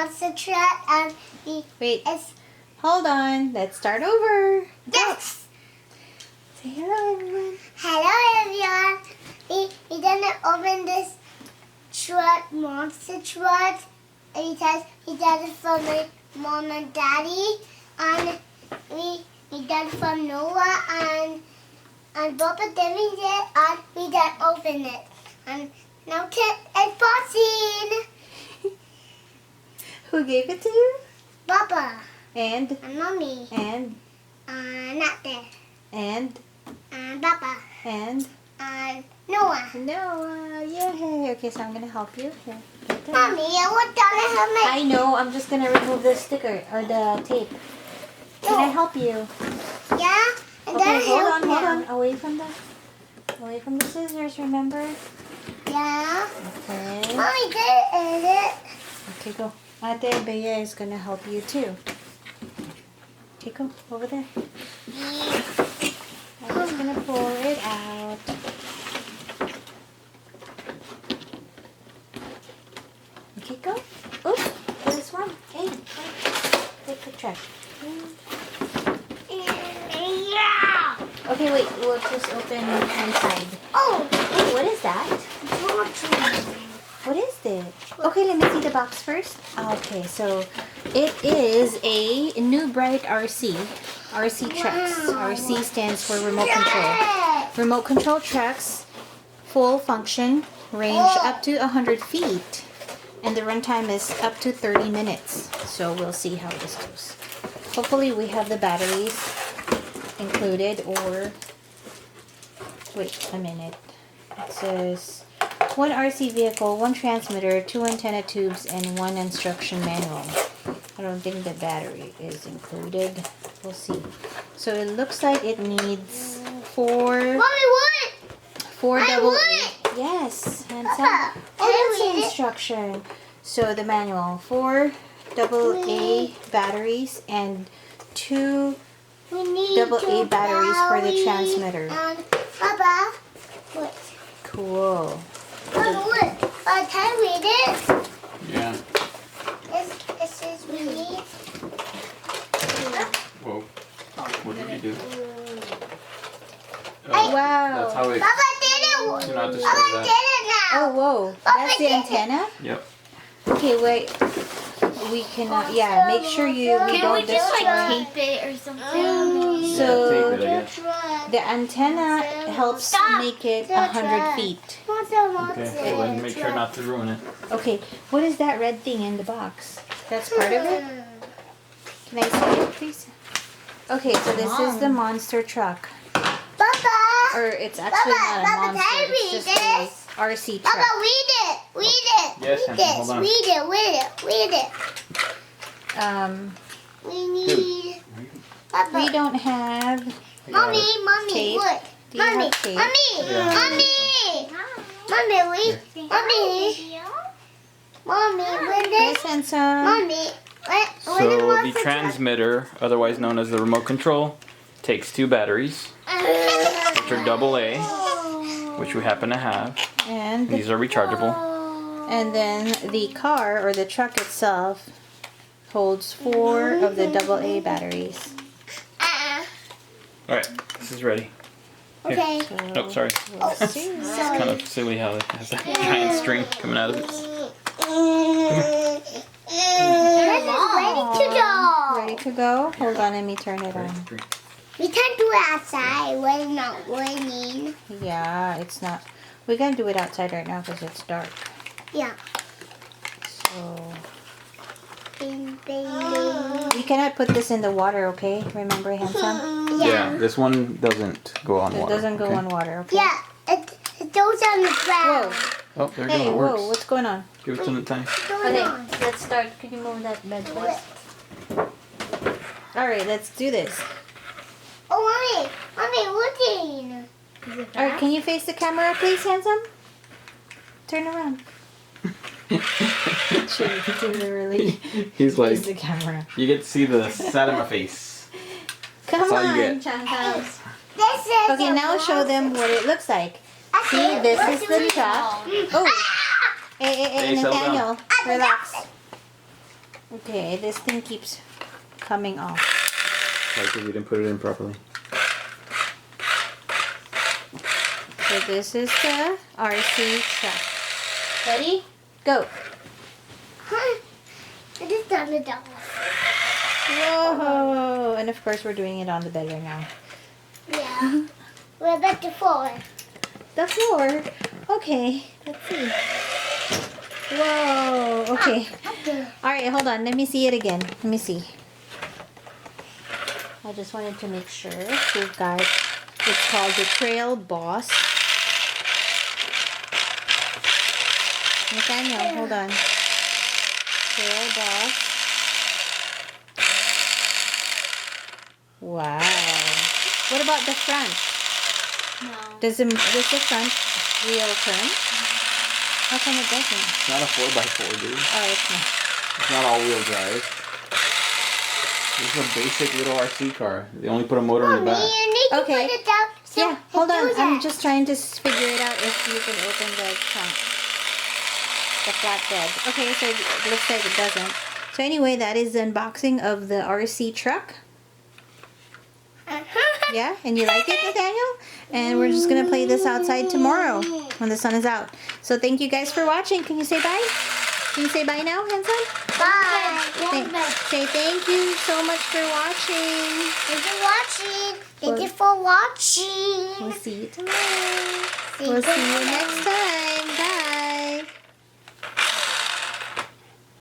monster truck and Wait. it's Hold on. Let's start over. yes. Say hello, everyone. Hello everyone. We gonna open this truck, monster truck, because he got it from my mom and daddy, and we got it from Noah and Papa David did, and we got open it, and now Kit is bossing. Who gave it to you? Papa And and Mommy not there, and Papa and and Noah. Noah. Yay. Okay, so I'm gonna help you. Here. Get that. Mommy, I want to help me. I know. I'm just gonna remove the sticker or the tape. Can I help you? Yeah, and then Okay, hold help on, hold now. on. Away from the scissors, remember? Yeah. Okay. Mommy did it. Okay, go. Ate Bea is gonna help you too. Okay, go over there. I'm just gonna pull it out. Okay, go. Oops, this one. Hey, take the trash. Yeah. Okay, wait. We'll just open one side. Oh, Wait, what is that? Georgie. What is it? Okay, let me see the box first. Okay, so it is a New Bright RC. RC Trucks. Wow. RC stands for remote control. Yes. Remote control trucks, full function, range up to 100 feet. And the runtime is up to 30 minutes. So we'll see how this goes. Hopefully we have the batteries included, or wait a minute. It says 1 RC vehicle, 1 transmitter, 2 antenna tubes, and 1 instruction manual. I don't think the battery is included. We'll see. So it looks like it needs 4 Mommy, what? I double want A. it. Yes, and Papa, some. can Oh, I that's read the it? instruction. So the manual: 4 double A batteries and 2 We need double A two batteries for the batteries transmitter. And Papa, what? Cool. Papa, what? Can I read it? Yeah. It says we need. Whoa. What did you do? Hey. Wow. That's how it. Papa did it. Do not disturb Papa that. did it now. Oh, whoa. That's the antenna? Yep. Okay, wait. We cannot. Yeah, make sure we Can don't we just, destroy. like, tape it or something. So Yeah, tape it, I guess. the antenna helps Stop. make it The 100 track. feet. Okay. Well, then make sure not to ruin it. Okay, what is that red thing in the box? That's part of it? Can I see it, please? Okay, so this is the monster truck. Papa. Or it's actually not a Papa, monster, can I it's read just a this? RC Papa, truck. read it. Read it. Yes, read Hanson, this. hold on. Read it. We need. Papa. We don't have I got it. Mommy, Tape. look. Do you Mommy, have tape? Yeah. Mommy, when Yes, this, and some. Mommy, when So the transmitter, otherwise known as the remote control, takes 2 batteries, which are double A, which we happen to have. And These are rechargeable. And then the car or the truck itself holds 4 of the double A batteries. All right, this is ready. Here. Okay. So Oh, sorry. we'll see. It's kind of silly how it has that giant string coming out of it. Ready to go. Ready to go? Hold on, let me turn it on. We can't do it outside when it's not raining. Yeah, it's not. We can do it outside right now because it's dark. Yeah. So Bing, bing, bing. we cannot put this in the water, okay? Remember, handsome? Yeah, this one doesn't go on It water. doesn't go okay? on water, okay? Yeah, it goes on the ground. Whoa! Oh, there you Hey, go. It whoa! works. What's going on? Give it some time. What's going Okay, on? let's start. Can you move that bed, please? All right, let's do this. Oh, mommy, looking. All right, can you face the camera, please, handsome? Turn around. Literally He's like, face the camera. you get to see the side of my face. Come That's all you on, get. Chantal. This is Okay, a now show them what it looks like. See, this is the truck. Oh, hey, Hey, settle Nathaniel, relax. Okay, this thing keeps coming off. Like if you didn't put it in properly. So this is the RC truck. Ready? Go. I just done it all. Whoa! And of course we're doing it on the bed right now. Yeah. We're about to fall. The floor. Okay, let's see. Whoa, okay. Okay. Alright, hold on. Let me see it again. Let me see. I just wanted to make sure. We've got, it's called the Trail Boss. Nathaniel, hold on. Trail Boss. Wow. What about the front? No. Does the front wheel turn? How come it doesn't? It's not a 4x4, dude. Oh, it's not. It's not all-wheel drive. This is a basic little RC car. They only put a motor in the Mommy, back. you need to Okay. put it down. So Yeah, hold it on. does I'm that. just trying to figure it out if you can open the trunk. The flatbed. Okay, so it looks like it doesn't. So anyway, that is the unboxing of the RC truck. Yeah, and you like it, Nathaniel? And we're just going to play this outside tomorrow when the sun is out. So thank you guys for watching. Can you say bye? Can you say bye now, Hanson? Bye. Say thank you so much for watching. Thank you for watching. Thank you for watching. We'll see you tomorrow. See We'll see you tomorrow. next time. Bye.